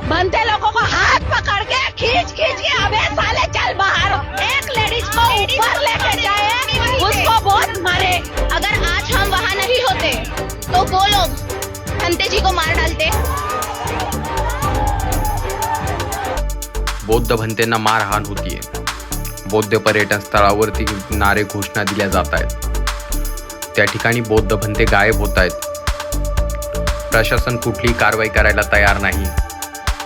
बनते लोगों को हाथ पकड़ के खींच खींच के अबे साले चल बाहर, एक लेडीज को ऊपर लेके जाए उसको बहुत मारे। अगर आज हम वहाँ नहीं होते तो वो लोग भंते जी को मार डालते। बौद्ध भंतेंना मारहाण होतीये। बौद्ध पर्यटन स्थळावरती नारे घोषणा दिल्या जात आहेत। त्या ठिकाणी बौद्ध भंते गायब होत आहेत। प्रशासन कुठलीही कारवाई करायला तयार नाही।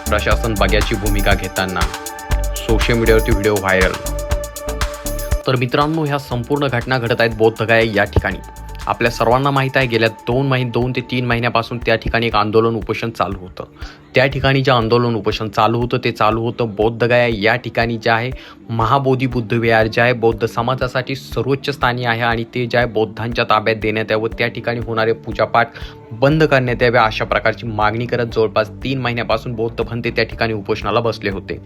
प्रशासन बघ्याची भूमिका घेताना सोशल मीडियावरती व्हिडिओ व्हायरल। तर मित्रांनो, ह्या संपूर्ण घटना घडत आहेत बौद्धगया या ठिकाणी। आपल्या सर्वांना माहीत आहे गेल्या 2 ते 3 महिन्यापासून त्या ठिकाणी एक आंदोलन उपोषण चालू होतं। त्या ठिकाणी जे आंदोलन उपोषण चालू होतं बौद्धगया या ठिकाणी जे आहे महाबोधी बुद्ध विहार जे आहे बौद्ध समाजासाठी सर्वोच्च स्थानी आहे आणि ते जे आहे बौद्धांच्या ताब्यात देण्यात यावं, त्या ठिकाणी होणारे पूजापाठ बंद करण्यात यावे अशा प्रकारची मागणी करत जवळपास 3 महिन्यापासून बौद्ध भंते त्या ठिकाणी उपोषणाला बसले होते।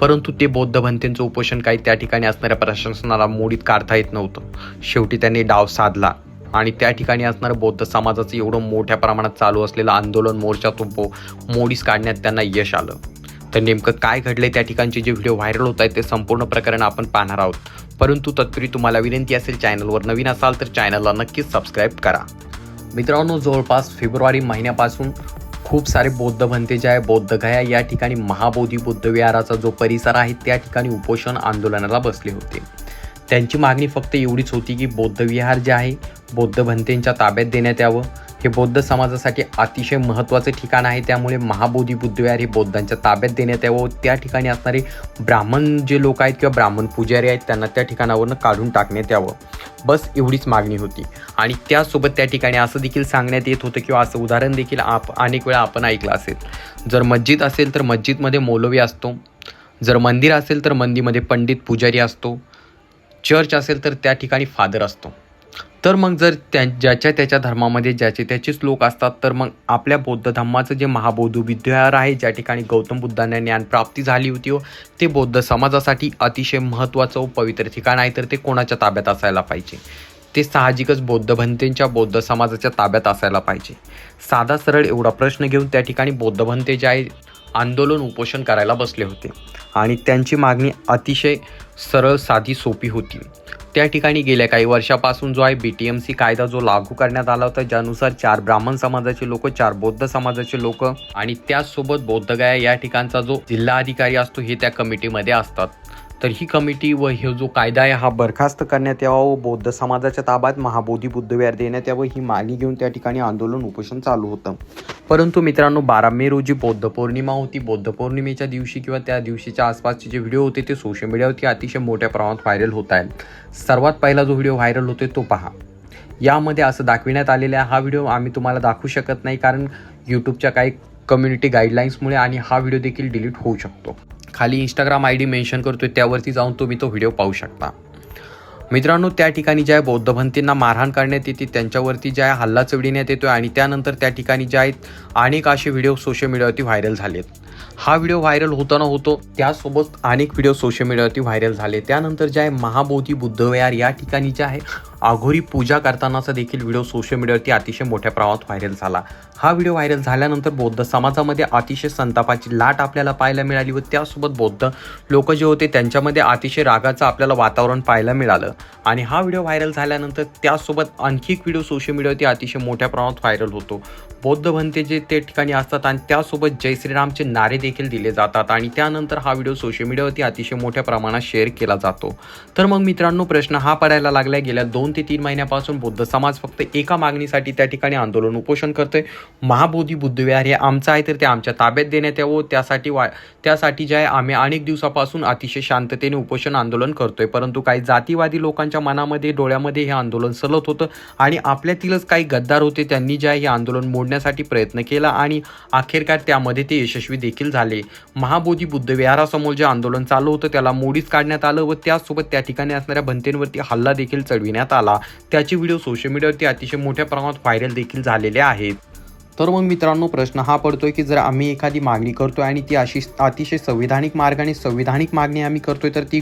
परंतु ते बौद्ध भंतेंचं उपोषण काही त्या ठिकाणी असणाऱ्या प्रशासनाला मोडीत काढता येत नव्हतं। शेवटी त्यांनी डाव साधला आणि त्या ठिकाणी असणारं बौद्ध समाजाचं एवढं मोठ्या प्रमाणात चालू असलेलं आंदोलन मोर्चा मोडीस काढण्यात त्यांना यश आलं। तर नेमकं काय घडलंय त्या ठिकाणचे जे व्हिडिओ व्हायरल होत आहेत ते संपूर्ण प्रकरण आपण पाहणार आहोत। परंतु तत्पूर्वी तुम्हाला विनंती असेल, चॅनलवर नवीन असाल तर चॅनलला नक्कीच सबस्क्राईब करा। मित्रांनो, जवळपास फेब्रुवारी महिन्यापासून खूप सारे बौद्ध भंते जे आहे बौद्धगया या ठिकाणी महाबोधी बुद्ध विहाराचा जो परिसर आहे त्या ठिकाणी उपोषण आंदोलनाला बसले होते। त्यांची मागणी फक्त एवढीच होती की बौद्ध विहार जे आहे बौद्ध भंतेंच्या ताब्यात देण्यात यावं। हे बौद्ध समाजासाठी अतिशय महत्त्वाचं ठिकाण आहे, त्यामुळे महाबोधी बुद्ध विहार हे बौद्धांच्या ताब्यात देण्यात यावं। त्या ठिकाणी असणारे ब्राह्मण जे लोक आहेत किंवा ब्राह्मण पुजारी आहेत त्यांना त्या ठिकाणावरून काढून टाकण्यात यावं, बस एवढीच मागणी होती। आणि त्यासोबत त्या ठिकाणी असं देखील सांगण्यात येत होतं किंवा असं उदाहरण देखील अनेक वेळा आपण ऐकलं असेल, जर मस्जिद असेल तर मस्जिदमध्ये मौलवी असतो, जर मंदिर असेल तर मंदिरमध्ये पंडित पुजारी असतो, चर्च असेल तर त्या ठिकाणी फादर असतो। तर मग जर ज्याच्या त्याच्या धर्मामध्ये ज्याचे त्याचेच लोक असतात, तर मग आपल्या बौद्ध धर्माचं जे महाबोधी बुद्ध विहार आहे ज्या ठिकाणी गौतम बुद्धांना ज्ञान प्राप्ती झाली होती ते बौद्ध समाजासाठी अतिशय महत्त्वाचं व पवित्र ठिकाण आहे, तर ते कोणाच्या ताब्यात असायला पाहिजे? ते साहजिकच बौद्ध भंतेंच्या बौद्ध समाजाच्या ताब्यात असायला पाहिजे। साधा सरळ एवढा प्रश्न घेऊन त्या ठिकाणी बौद्ध भंते जे आहे आंदोलन उपोषण करायला बसले होते आणि त्यांची मागणी अतिशय सरळ साधी सोपी होती। त्या ठिकाणी गेल्या काही वर्षापासून जो आहे BTMC कायदा जो लागू करण्यात आला होता, ज्यानुसार 4 ब्राह्मण समाजाचे लोक, 4 बौद्ध समाजाचे लोक आणि त्याचसोबत बौद्धगया या ठिकाणचा जो जिल्हा अधिकारी असतो हे त्या कमिटीमध्ये असतात। तर ही कमिटी व हे जो कायदा आहे हा बरखास्त करण्यात यावा व बौद्ध समाजाच्या ताब्यात महाबोधी बुद्ध विहार देण्यात यावं ही मागणी घेऊन त्या ठिकाणी आंदोलन उपोषण चालू होतं। परंतु मित्रांनो, 12 मे रोजी बौद्ध पौर्णिमा होती। बौद्ध पौर्णिमेच्या दिवशी किंवा त्या दिवशीच्या आसपासचे जे व्हिडिओ होते ते सोशल मीडियावरती अतिशय मोठ्या प्रमाणात व्हायरल होत आहेत। सर्वात पहिला जो व्हिडिओ व्हायरल होतोय तो पहा। यामध्ये असं दाखविण्यात आलेलं आहे, हा व्हिडिओ आम्ही तुम्हाला दाखवू शकत नाही कारण यूट्यूबच्या काही कम्युनिटी गाईडलाईन्समुळे आणि हा व्हिडिओ देखील डिलीट होऊ शकतो। खाली इंस्टाग्राम ID मेन्शन करतोय, त्यावरती जाऊन तुम्ही तो व्हिडिओ पाहू शकता। मित्रांनो, त्या ठिकाणी ज्या बौद्ध भंतेंना मारहाण करण्यात येते, त्यांच्यावरती ज्या हल्ला चढविण्यात येतोय आणि त्यानंतर त्या ठिकाणी जे आहेत अनेक असे व्हिडिओ सोशल मीडियावरती व्हायरल झालेत। हा व्हिडिओ व्हायरल होताना होतो, त्यासोबत अनेक व्हिडिओ सोशल मीडियावरती व्हायरल झाले। त्यानंतर जे आहे महाबोधी बुद्ध विहार या ठिकाणी जे आहे अघोरी पूजा करतानाचा देखील व्हिडिओ सोशल मीडियावरती अतिशय मोठ्या प्रमाणात व्हायरल झाला। हा व्हिडिओ व्हायरल झाल्यानंतर बौद्ध समाजामध्ये अतिशय संतापाची लाट आपल्याला पाहायला मिळाली व त्यासोबत बौद्ध लोक जे होते त्यांच्यामध्ये अतिशय रागाचं आपल्याला वातावरण पाहायला मिळालं। आणि हा व्हिडिओ व्हायरल झाल्यानंतर त्यासोबत आणखी एक व्हिडिओ सोशल मीडियावरती अतिशय मोठ्या प्रमाणात व्हायरल होतो। बौद्ध भंते जे ते ठिकाणी असतात आणि त्यासोबत जय श्रीरामचे नारे देखील दिले जातात आणि त्यानंतर हा व्हिडिओ सोशल मीडियावरती अतिशय मोठ्या प्रमाणात शेअर केला जातो। तर मग मित्रांनो, प्रश्न हा पडायला लागला, गेल्या 2 ते 3 महिन्यापासून बौद्ध समाज फक्त एका मागणीसाठी त्या ठिकाणी आंदोलन उपोषण करतोय, महाबोधी बुद्ध विहार हे आमचं आहे तर ते आमच्या ताब्यात देण्यात यावं। त्यासाठी जे आहे आम्ही अनेक दिवसापासून अतिशय शांततेने उपोषण आंदोलन करतोय। परंतु काही जातीवादी लोकांच्या मनामध्ये डोळ्यामध्ये हे आंदोलन सलत होतं आणि आपल्यातीलच काही गद्दार होते, त्यांनी जे आहे हे आंदोलन मोडण्यासाठी प्रयत्न केला आणि अखेरकार त्यामध्ये ते यशस्वी देखील झाले। महाबोधी बुद्ध विहारासमोर जे आंदोलन चालू होतं त्याला मोडीस काढण्यात आलं व त्यासोबत त्या ठिकाणी असणाऱ्या भंतेंवरती हल्ला देखील चढविण्यात आला। त्याचे व्हिडिओ सोशल मीडियावरती अतिशय मोठ्या प्रमाणात व्हायरल देखील झालेले आहेत। तर मग मित्रांनो प्रश्न हा पडतोय की जर आम्ही एखादी मागणी करतोय आणि ती अशी अतिशय संविधानिक मार्गाने संविधानिक मागणी आम्ही करतोय तर ती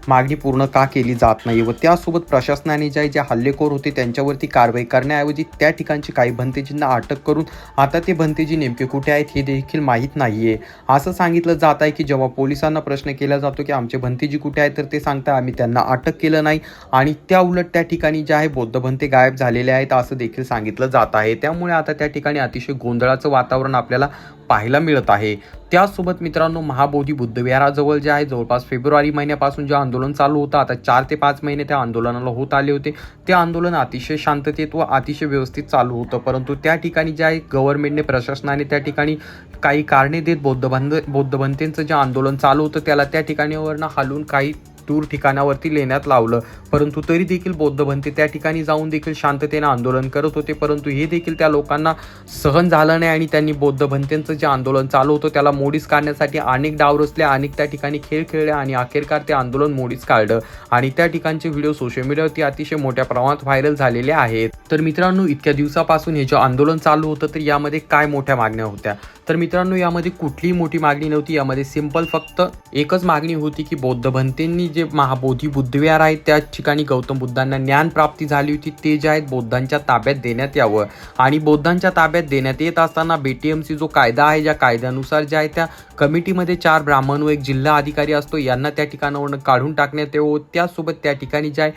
मागणी पूर्ण का केली जात नाही व त्यासोबत प्रशासनाने जे हल्लेखोर होते त्यांच्यावरती कारवाई करण्याऐवजी त्या ठिकाणची काही भंतेजींना अटक करून आता ते भंतेजी नेमके कुठे आहेत हे देखील माहीत नाहीये असं सांगितलं जात आहे की जेव्हा पोलिसांना प्रश्न केला जातो की आमचे भंतेजी कुठे आहेत तर ते सांगतात आम्ही त्यांना अटक केलं नाही आणि त्या उलट त्या ठिकाणी जे आहे बौद्ध भंते गायब झालेले आहेत असं देखील सांगितलं जात आहे। त्यामुळे आता त्या ठिकाणी अतिशय गोंधळाचं वातावरण आपल्याला पाहायला मिळत आहे। त्याचसोबत मित्रांनो महाबोधी बुद्धविहाराजवळ जे आहे जवळपास फेब्रुवारी महिन्यापासून जे आंदोलन चालू होतं आता 4 ते 5 महिने त्या आंदोलनाला होत आले होते। ते आंदोलन अतिशय शांततेत व अतिशय व्यवस्थित चालू होतं परंतु त्या ठिकाणी जे आहे गव्हर्नमेंटने प्रशासनाने त्या ठिकाणी काही कारणे देत बौद्ध भंतेंचं जे आंदोलन चालू होतं त्याला त्या ठिकाणीवरनं हलवून काही दूर ठिकाणावरती नेण्यात लावलं परंतु तरी देखील बौद्ध भंते त्या ठिकाणी जाऊन देखील शांततेने आंदोलन करत होते परंतु हे देखील त्या लोकांना सहन झालं नाही आणि त्यांनी बौद्ध भंतेंचं जे आंदोलन चालू होतं त्याला मोडीस काढण्यासाठी अनेक डाव रचले अनेक त्या ठिकाणी खेळ खेळले आणि अखेरकार ते आंदोलन मोडीस काढलं आणि त्या ठिकाणचे व्हिडिओ सोशल मीडियावरती अतिशय मोठ्या प्रमाणात व्हायरल झालेले आहेत। तर मित्रांनो इतक्या दिवसापासून हे जे आंदोलन चालू होतं तर यामध्ये काय मोठ्या मागण्या होत्या तर मित्रांनो यामध्ये कुठलीही मोठी मागणी नव्हती। यामध्ये सिंपल फक्त एकच मागणी होती की बौद्ध भंतेंनी जे महाबोधी बुद्धविहार आहे त्या ठिकाणी गौतम बुद्धांना ज्ञान प्राप्ती झाली होती ते जे आहेत बौद्धांच्या ताब्यात देण्यात यावं आणि बौद्धांच्या ताब्यात देण्यात येत असताना BTMC जो कायदा आहे ज्या कायद्यानुसार जे आहे त्या कमिटीमध्ये 4 ब्राह्मण व 1 जिल्हा अधिकारी असतो यांना त्या ठिकाणावरून काढून टाकण्यात यावं। त्यासोबत त्या ठिकाणी जे आहे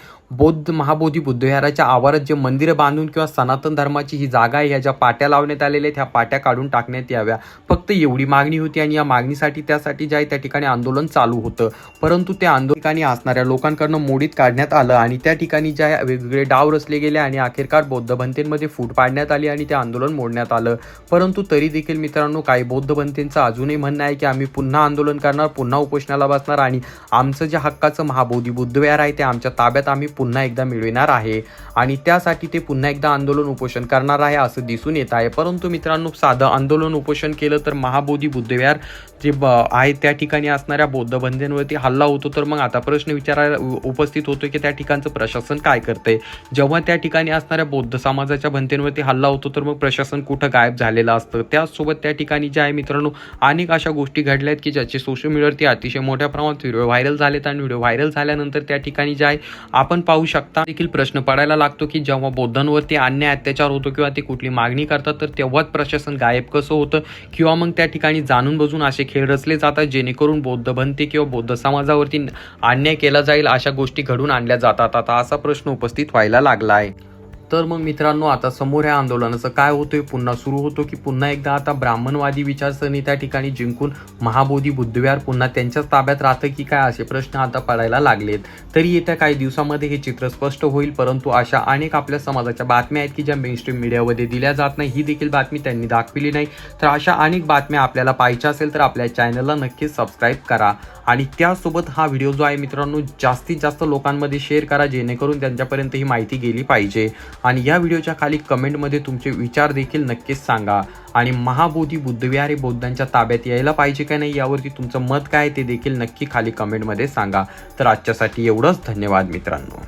महाबोधी बुद्धविहाराच्या आवारात जे मंदिरं बांधून किंवा सनातन धर्माची ही जागा आहे ह्या ज्या पाट्या लावण्यात आलेल्या आहेत ह्या पाट्या काढून टाकण्यात याव्या फक्त एवढी मागणी होती आणि या मागणीसाठी त्यासाठी जे आहे त्या ठिकाणी आंदोलन चालू होतं परंतु त्या आंदोलकांनी असणाऱ्या लोकांकडनं मोडीत काढण्यात आलं आणि त्या ठिकाणी जे आहे वेगवेगळे डाव रचले गेले आणि अखेरकार बौद्ध भंतेंमध्ये फूट पाडण्यात आली आणि ते आंदोलन मोडण्यात आलं परंतु तरी देखील मित्रांनो काही बौद्ध भंतेंचं अजूनही म्हणणं आहे की आम्ही पुन्हा आंदोलन करणार पुन्हा उपोषणाला बसणार आणि आमचं जे हक्काचं महाबोधी बुद्धविहार आहे ते आमच्या ताब्यात आम्ही पुन्हा एकदा मिळविणार आहे आणि त्यासाठी ते पुन्हा एकदा आंदोलन उपोषण करणार आहे असं दिसून येत आहे। परंतु मित्रांनो साधं आंदोलन उपोषण केलं तर महाबोधी बुद्धविहार जे आहे त्या ठिकाणी असणाऱ्या बौद्ध भंतेंवरती हल्ला होतो तर मग आता प्रश्न विचारायला उपस्थित होतो की त्या ठिकाणचं प्रशासन काय करतंय जेव्हा त्या ठिकाणी असणाऱ्या बौद्ध समाजाच्या भंतेंवरती हल्ला होतो तर मग प्रशासन कुठं गायब झालेलं असतं। त्याचसोबत त्या ठिकाणी जे आहे मित्रांनो अनेक अशा गोष्टी घडल्या आहेत की ज्याचे सोशल मीडियावरती अतिशय मोठ्या प्रमाणात व्हिडिओ व्हायरल झालेत आणि व्हिडिओ व्हायरल झाल्यानंतर त्या ठिकाणी जे आहे आपण पाहू शकता देखील प्रश्न पडायला लागतो की जेव्हा बौद्धांवरती अन्याय अत्याचार होतो किंवा ते कुठली मागणी करतात तर तेव्हाच प्रशासन गायब कसं होतं किंवा मग त्या ठिकाणी जाणून बजून असे खेळ रचले जातात जेणेकरून बौद्ध भंते किंवा बौद्ध समाजावरती अन्याय केला जाईल अशा गोष्टी घडून आणल्या जातात आता असा प्रश्न उपस्थित व्हायला लागला आहे। तर मग मित्रांनो आता समोर या आंदोलनाचं काय होतंय पुन्हा सुरू होतो की पुन्हा एकदा आता ब्राह्मणवादी विचारसरणी त्या ठिकाणी जिंकून महाबोधी बुद्धविहार पुन्हा त्यांच्याच ताब्यात राहतं की काय असे प्रश्न आता पडायला लागलेत। तरी येत्या काही दिवसामध्ये हे चित्र स्पष्ट होईल परंतु अशा अनेक आपल्या समाजाच्या बातम्या आहेत की ज्या मेनस्ट्रीम मीडियामध्ये दिल्या जात नाही ही देखील बातमी त्यांनी दाखविली नाही तर अशा अनेक बातम्या आपल्याला पाहिजे असेल तर आपल्या चॅनलला नक्कीच सबस्क्राईब करा आणि त्यासोबत हा व्हिडिओ जो आहे मित्रांनो जास्तीत जास्त लोकांमध्ये शेअर करा जेणेकरून त्यांच्यापर्यंत ही माहिती गेली पाहिजे आणि या व्हिडिओच्या खाली कमेंटमध्ये तुमचे विचार देखील नक्कीच सांगा आणि महाबोधी बुद्धविहार हे बौद्धांच्या ताब्यात यायला पाहिजे का नाही यावरती तुमचं मत काय ते देखील नक्की खाली कमेंटमध्ये सांगा। तर आजच्यासाठी एवढंच, धन्यवाद मित्रांनो।